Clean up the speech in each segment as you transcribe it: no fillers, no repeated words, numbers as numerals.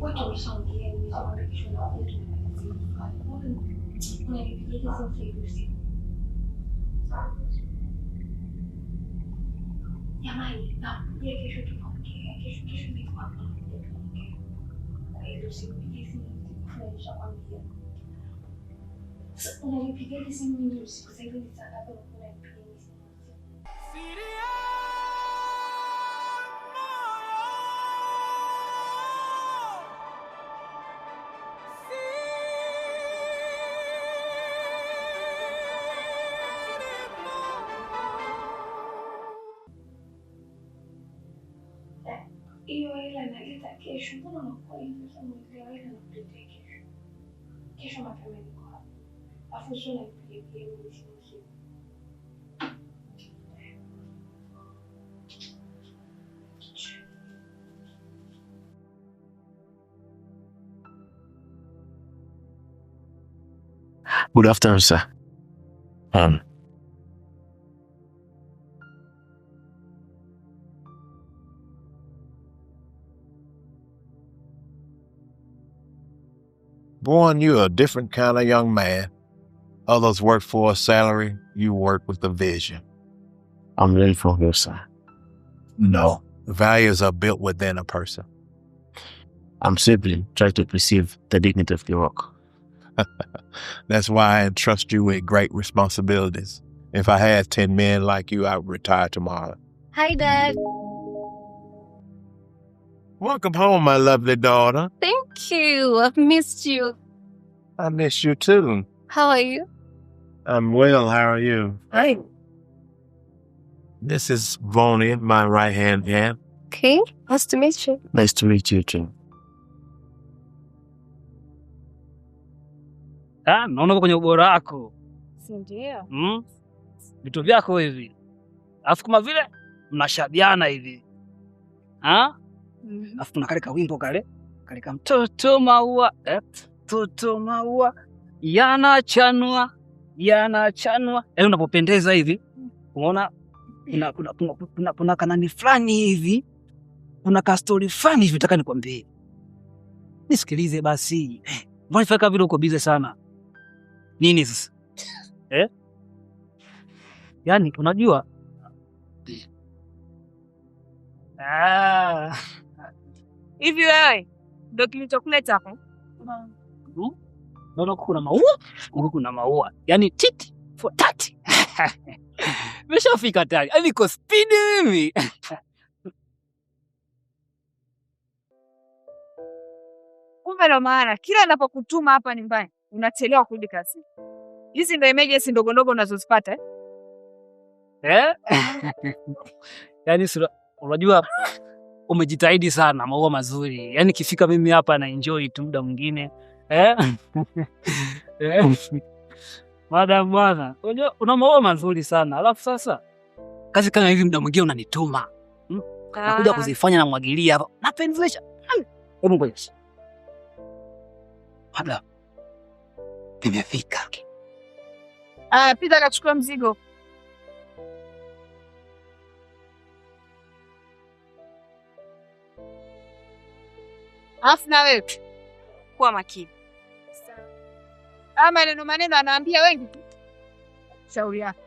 watu wameshaongea nimeshakwambia kesho na kuja unanipigia simu sasa hivi usiku. Jamani, nakuja kesho tunaongea. Kesho niko hapa tunaongea. Kwa hiyo usinipigie simu nimeshakwambia. Sasa unanipigia simu mimi usiku sasa hivi ni saa ngapi unanipigia simu? Hiyo hela naleta kesho. Mbona unakuwa hivyo sana? Hela nakuletea kesho. Kesho mapema niko hapa. Afu sio nakupigia mimi simu. Good afternoon, sir. Born, you're a different kind of young man. Others work for a salary. You work with a vision. I'm ready for you, sir. No. Values are built within a person. I'm simply trying to perceive the dignity of the work. That's why I entrust you with great responsibilities. If I had 10 men like you, I would retire tomorrow. Hi, Dad. Welcome home, my lovely daughter. Thank you. I've missed you. I miss you too. How are you? I'm well. How are you? Hi. This is Vonnie, my right-hand man. Okay. Nice to meet you. Nice to meet you too. Naona kwenye ubora wako. Si ndio? Vitu vyako hivi. Alafu kama vile mnashabiana hivi. Alafu kuna kale kawimbo kale ka mtoto maua, mtoto maua yanachanua. Yaani unapopendeza hivi, unaona kuna kanani fulani hivi. Kuna ka story fulani hivi nataka nikwambie. Nisikilize basi. Mbona faka vile uko busy sana? Nini sasa? Yaani unajua? Hivi wewe ndio kilichokuleta hapo? Naona kuna maua, kuna maua. Yaani titi for tati. Nimeshafika tayari. Yaani niko speed mimi. Kumbe ndo maana kila ninapokutuma hapa nyumbani unachelewa kurudi kazi. Hizi ndo emergency ndogo ndogo unazozipata Yaani unajua umejitahidi sana, maua mazuri. Yaani kifika mimi hapa na enjoy tu muda mwingine. Madam bwana, unajua una maua mazuri sana. Alafu sasa kazi kama hivi muda mwingine unanituma. Nakuja kuzifanya na mwagilia hapa. Napendezesha. Hebu ngoja. Madam. Nimefika. Pita kachukua mzigo. Afu na wewe kuwa makini. Maneno anaambia wengi tu. Shauri yako.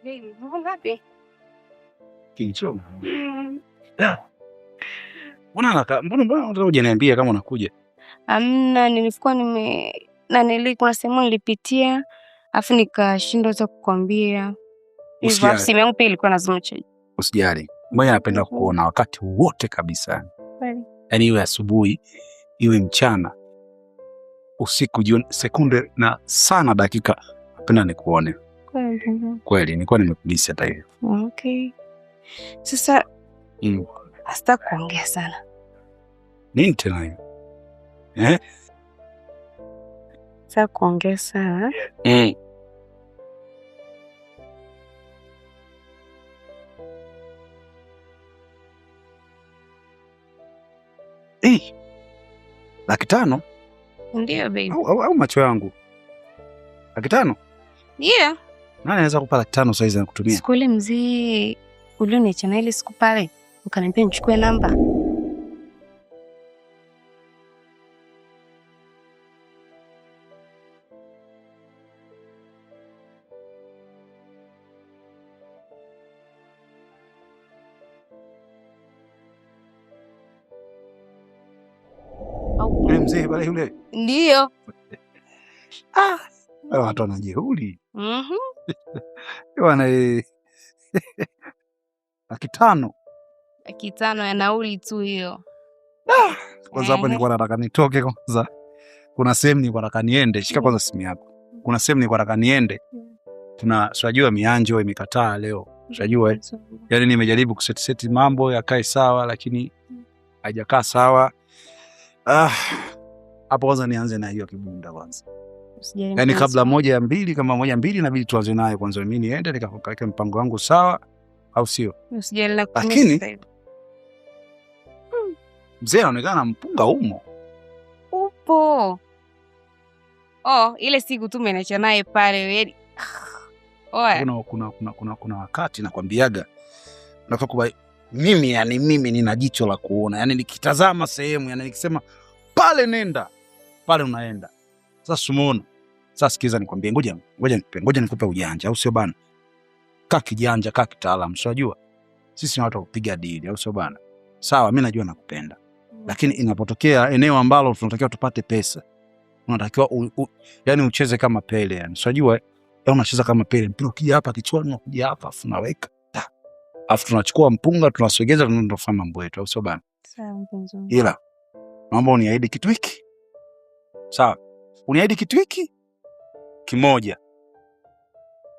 Baby, ngapi? Kincho. Mbona hujaniambia kama unakuja? Amna, nilikuwa kuna sehemu nilipitia afu nikashindwa hata kukwambia. Hivyo simu yangu pia ilikuwa lazima chaji. Usijali. Mimi napenda kuona wakati wote kabisa. Kweli. Yaani iwe asubuhi, iwe mchana, usiku, jioni, sekunde na sana dakika napenda nikuone. Kweli, nilikuwa nimekudisi hata hiyo. Okay. Sasa hasta kuongea sana. Nini tena hiyo? Sasa kuongea sana. 500,000? Ndio baby. Au macho yangu? 500,000? Yeah. Nani anaweza kupa 500,000 saizi na kutumia? Siku ile mzee ulioniacha na ile siku pale, ukaniambia nichukue namba. Yule mzee pale yule? Ndio. Watu wanajeuri. Bwana 500,000. 500 ya nauli tu hiyo. Kwanza hapo nilikuwa nataka nitoke kwanza. Kuna sehemu nilikuwa nataka niende. Shika kwanza simu yako. Kuna sehemu nilikuwa nataka niende. Unajua mianjo imekataa leo. Unajua yaani nimejaribu kuseti mambo yakae sawa lakini haijakaa sawa. Hapo kwanza nianze na hiyo kibunda kwanza. Yaani kabla 1-2 kama 1-2 inabidi tuanze nayo kwanza mimi niende nikaweka mpango wangu sawa au sio? Usijali na lakini mzee anaonekana mpunga umo. Upo. Ile siku tu menacha naye pale yaani. Kuna wakati nakwambiaga nakuwa mimi nina jicho la kuona. Yaani nikitazama sehemu yaani nikisema pale nenda pale unaenda. Sasa umeona? Sasa sikiza nikwambie ngoja nikupe ujanja au sio bana? Kaa kijanja, kaa kitaalamu. Unajua sisi ni watu wa kupiga dili au sio bana? Sawa, mimi najua nakupenda. Lakini inapotokea eneo ambalo tunatakiwa tupate pesa, unatakiwa yani ucheze kama Pele yani. Unajua unacheza kama Pele. Mpira ukija hapa kichwani unakuja hapa afu unaweka. Afu tunachukua mpunga tunasogeza tunafanya mambo yetu au sio bana? Sawa mpenzi. Ila mambo uniahidi kitu hiki. Sawa. Uniahidi kitu hiki kimoja.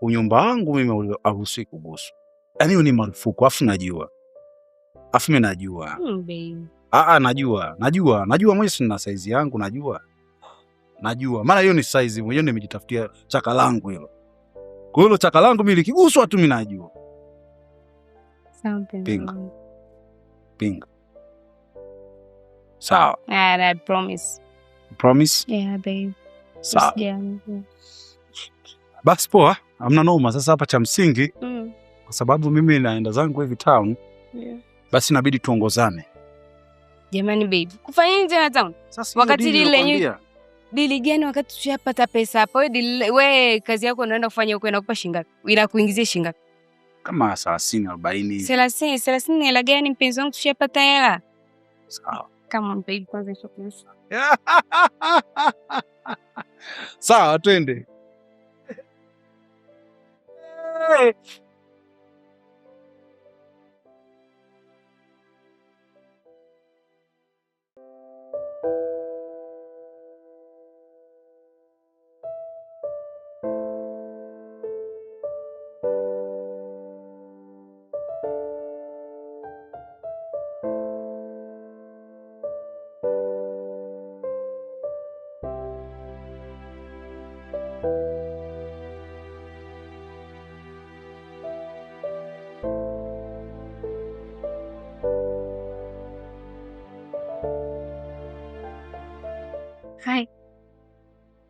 Unyumba wangu mimi haruhusiwi kugusu. Yaani ni marufuku afu najua. Afu mimi najua. Najua mwenyewe sina size yangu najua. Maana hiyo ni size mwenyewe nimejitafutia chaka langu hilo. Kwa hiyo chaka langu mimi likiguswa tu mimi najua. Sawa mpenzi. Pinga. Sawa. I promise. Promise? Yeah, babe. Sawa. Basi poa, hamna noma. Sasa hapa cha msingi kwa sababu mimi naenda zangu hivi town. Yeah. Basi inabidi tuongozane. Jamani babe, kufanya nini tena town? Wakati dili gani wakati tushapata pesa hapo? Wewe kazi yako unaenda kufanya huko inakupa shilingi ngapi? Inakuingizia shilingi ngapi? Kama 30 40. 30 hela gani mpenzi wangu tushapata hela? Sawa. Kama babe kwanza hicho pesa. Sawa, twende.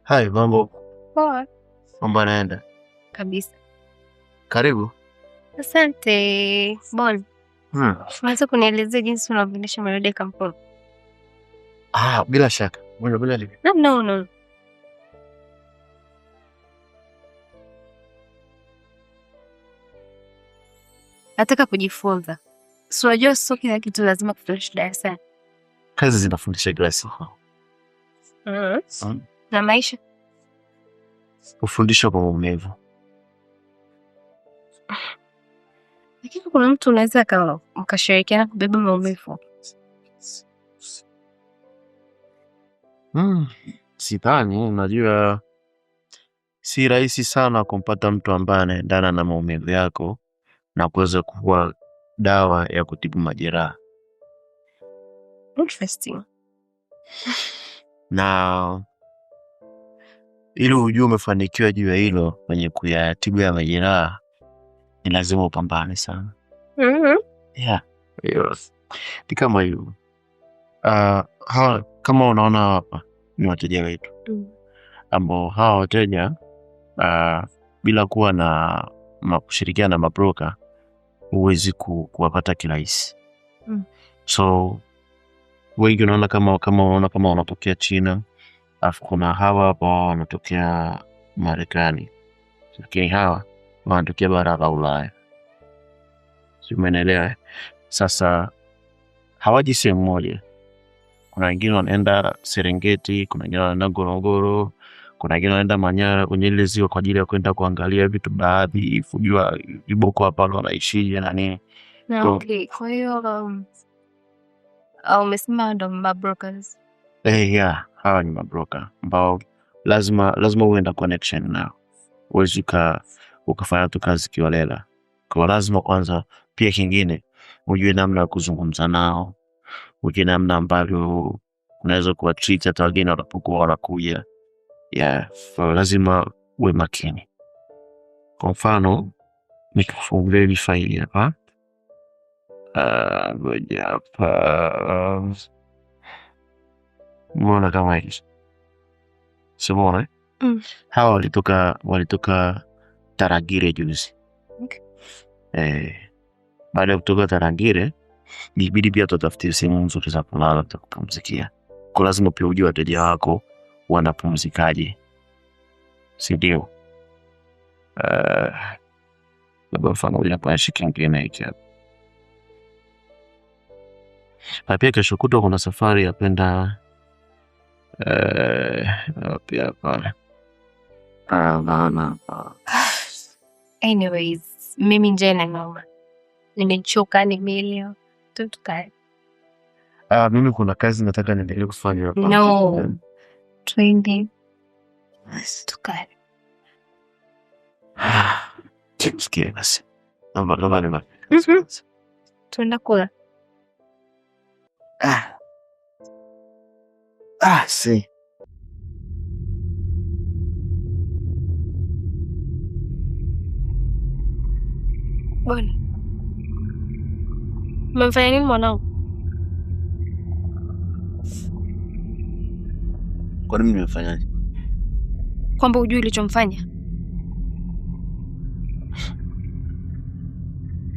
Hai, mambo. Poa. Mambo yanaenda Kabisa. Karibu. Asante. Bon. Unaweza kunielezea jinsi unavyoendesha miradi ya kampuni? Bila shaka. Bila lipi? No. Nataka kujifunza. Si unajua sio kila kitu lazima kufundishwa darasani. Kazi zinafundisha kila siku. Na maisha ufundisho kwa maumivu. Lakini kuna mtu unaweza mkashirikiana kubeba maumivu. Sidhani, unajua si rahisi sana kumpata mtu ambaye anaendana na maumivu yako na kuweza kuwa dawa ya kutibu majeraha. Interesting. Na ili ujue umefanikiwa juu ya hilo kwenye kuyatibu ya majeraha ni lazima upambane sana. Yeah. Ni kama hiyo. kama unaona hapa ni wateja wetu ambao hawa wateja bila kuwa na kushirikiana na mabroker huwezi kuwapata kirahisi. So wengi unaona kama wanatokea China, afu kuna hawa hapa wanatokea Marekani, lakini hawa wanatokea bara la Ulaya. Si umeelewa? Sasa hawaji sehemu moja. Kuna wengine wanaenda Serengeti, kuna wengine wanaenda Ngorongoro, kuna wengine wanaenda Manyara kwenye ile ziwa kwa ajili ya kwenda kuangalia vitu baadhi, kujua viboko hapa wanaishije na nini. Okay, kwa hiyo umesema ndo mabrokers. Yeah, hawa ni mabroker ambao lazima uwe na connection nao. Huwezi ukafanya tu kazi kiolela. Kwa lazima kwanza, pia kingine ujue namna ya kuzungumza nao, ujue namna ambavyo unaweza kuwatreat hata wageni wanapokuwa wanakuja. Yeah, so lazima uwe makini. Kwa mfano, nikufungulie hii faili hapa. Ngoja hapa. Mbona kama hivi? Simone? Hawa walitoka Tarangire juzi. Okay. Baada ya kutoka Tarangire, ibidi pia tutafutie sehemu nzuri za kulala na kupumzikia. Kwa lazima pia ujue wateja wako wanapumzikaje. Si ndio? Labda mfano ule hapa kingine hiki. Na pia kesho kutwa kuna safari ya kwenda pia pale. Anyways, mimi njena mama. Nimechoka, nimeelewa. Tukae. Mimi kuna kazi nataka niendelee kufanya hapa. No. Twende. Tukae. Sikia basi. Namba. Tuenda kula. Si. Bwana. Umemfanya nini mwanangu? Kwa nini nimefanyaje? Kwamba hujui ulichomfanya?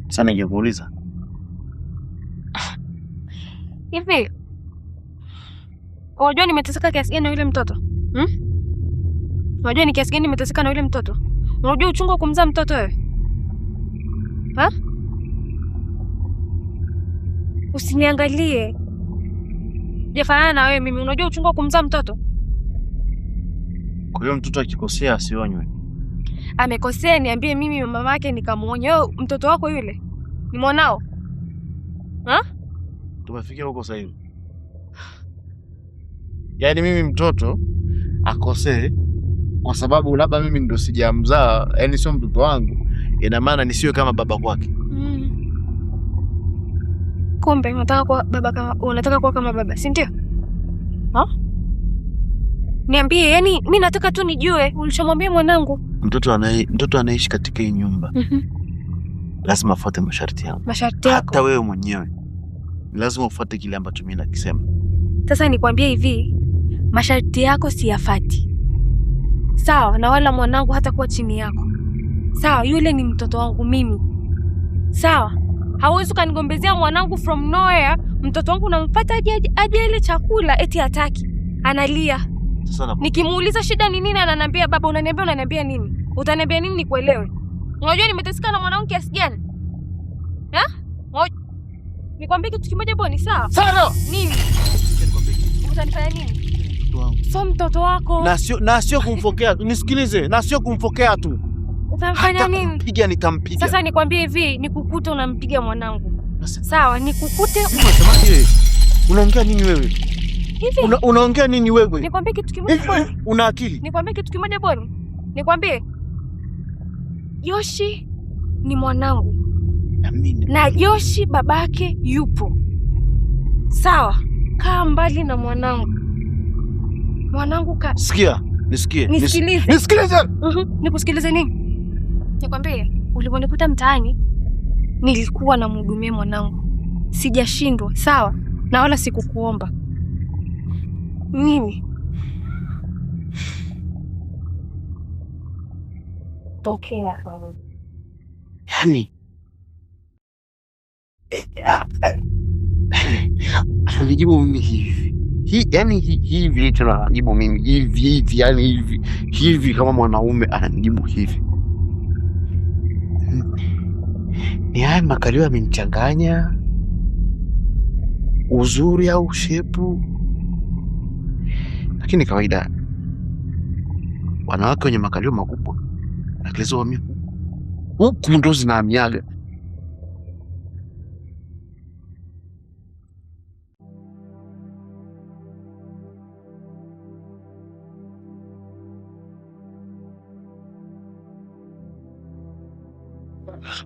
Sana ningekuuliza. Hivi. Unajua nimeteseka kiasi gani na yule mtoto? Unajua ni kiasi gani nimeteseka na yule mtoto? Unajua uchungu wa kumzaa mtoto wewe? Usiniangalie. Jefanana na wewe mimi. Unajua uchungu wa kumzaa mtoto? Kwa hiyo mtoto akikosea asionywe. Amekosea niambie mimi mama yake nikamuonye. Wewe mtoto wako yule ni mwanao? Tumefikia huko sasa hivi. Yaani mimi mtoto akosee kwa sababu labda mimi ndo sijamzaa, yaani sio mtoto wangu, ina maana nisiwe kama baba kwake. Kumbe unataka kuwa kama baba, si ndio? Niambie, yani mimi nataka tu nijue ulichomwambia mwanangu. Mtoto anaishi katika hii nyumba. Lazima afuate masharti yangu. Masharti yako? Hata wewe mwenyewe lazima ufuate kile ambacho mimi nakisema. Sasa nikwambie hivi, masharti yako siyafuati. Sawa, na wala mwanangu hata kuwa chini yako. Sawa, yule ni mtoto wangu mimi. Sawa, hauwezi kanigombezea mwanangu from nowhere. Mtoto wangu nampata aje ile chakula eti hataki. Analia. Sasa nikimuuliza shida ni nini ananiambia baba, unaniambia nini? Utaniambia nini nikuelewe? Unajua nimeteseka na mwanangu kiasi gani? Nikwambie kitu kimoja Boni, sawa? Sawa. Nini? Utanifanya nini? So mtoto wako. Na sio kumfokea. Nisikilize, na sio kumfokea tu. Utamfanya nini? Nitampiga, nitampiga. Sasa nikwambie hivi, nikukute unampiga mwanangu. Sawa, nikukute. Unasemaje? Unaongea nini wewe? Hivi. Unaongea nini wewe? Nikwambie kitu kimoja Boni. Una akili? Nikwambie kitu kimoja Boni. Nikwambie. Yoshi ni mwanangu. Na Yoshi babake yupo. Sawa, kaa mbali na mwanangu. Mwanangu Sikia, nisikie. Nisikilize. Nisikilize. Nikusikilize nini? Nikwambie, uliponikuta mtaani nilikuwa namhudumia mwanangu. Sijashindwa, sawa? Na wala sikukuomba. Nini? Tokea. Yaani anajibu mimi hivi. Yaani hivi tunajibu mimi hivi, yaani hivi kama mwanaume ananijibu hivi. Ni haya makalio yamenichanganya, uzuri au shepu. Lakini kawaida wanawake wenye makalio makubwa akilizo wamia huku ndo zinahamiaga.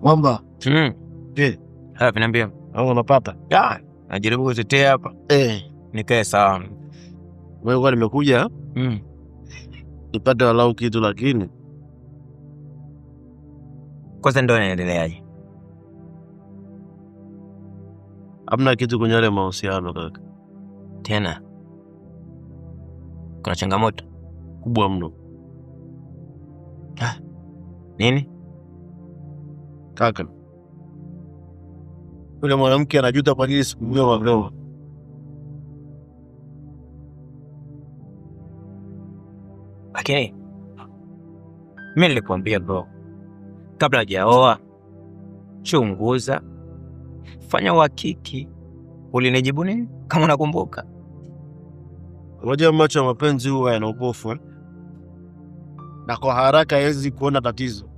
Mwamba. Je, hapa niambia. Au unapata? Najaribu kutetea hapa. Nikae sawa. Wewe kwa nimekuja nipate walau kitu, lakini kwanza ndio inaendeleaje? hamna kitu kwenye yale mahusiano kaka. Tena kuna changamoto kubwa mno. Nini? Kaka, yule mwanamke anajuta kwa nini sikumwona mapema. Lakini mimi nilikwambia bro, kabla hajaoa chunguza, fanya uhakiki. Ulinijibu nini kama unakumbuka? Unajua macho ya mapenzi huwa yana upofu na kwa haraka hawezi kuona tatizo.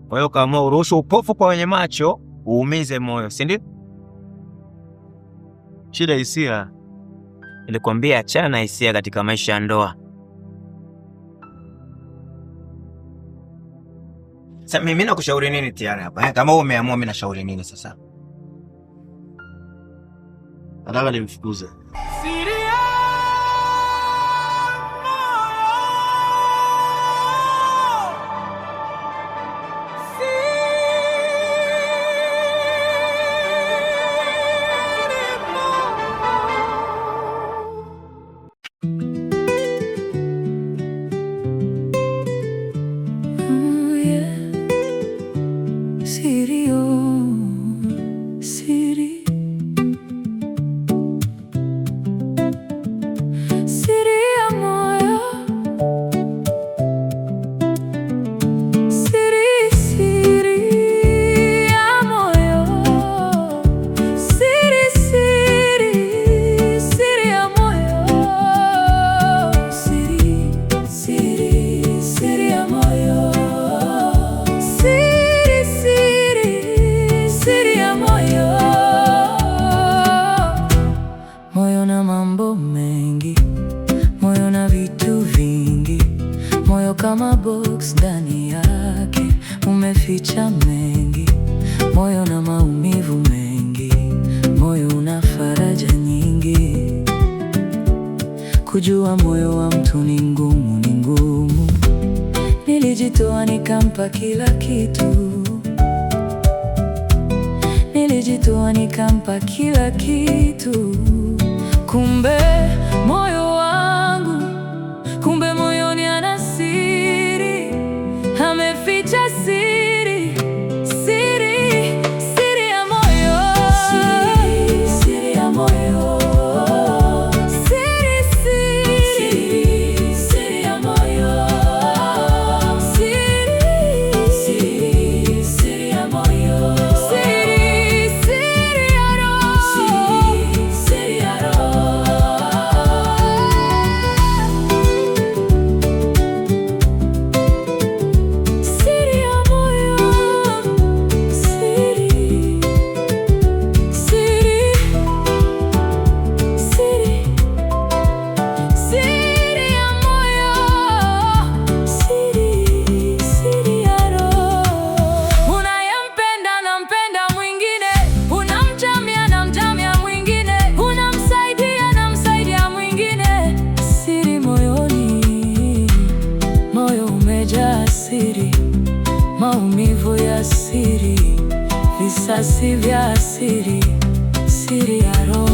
Kwa hiyo kama uruhusu upofu kwa wenye macho uumize moyo, si ndio? Shida hisia. Nilikwambia achana na hisia katika maisha ya ndoa. Sasa mimi nakushauri nini tayari hapa? Kama wewe umeamua, mimi nashauri nini sasa? Nataka nimfukuze. Kama box ndani yake umeficha mengi, moyo na maumivu mengi, moyo una faraja nyingi. Kujua moyo wa mtu ni ngumu, ni ngumu. Nilijitoa nikampa kila kitu, nilijitoa nikampa kila kitu. Kumbe moyo wangu, kumbe moyoni ana siri, ameficha siri, siri, siri ya moyo, siri, siri ya moyo, siri, siri, siri ya moyo, siri, siri, siri ya moyo, siri, siri ya roho, siri, siri ya roho. Maumivu ya siri, visasi vya siri, siri ya roho.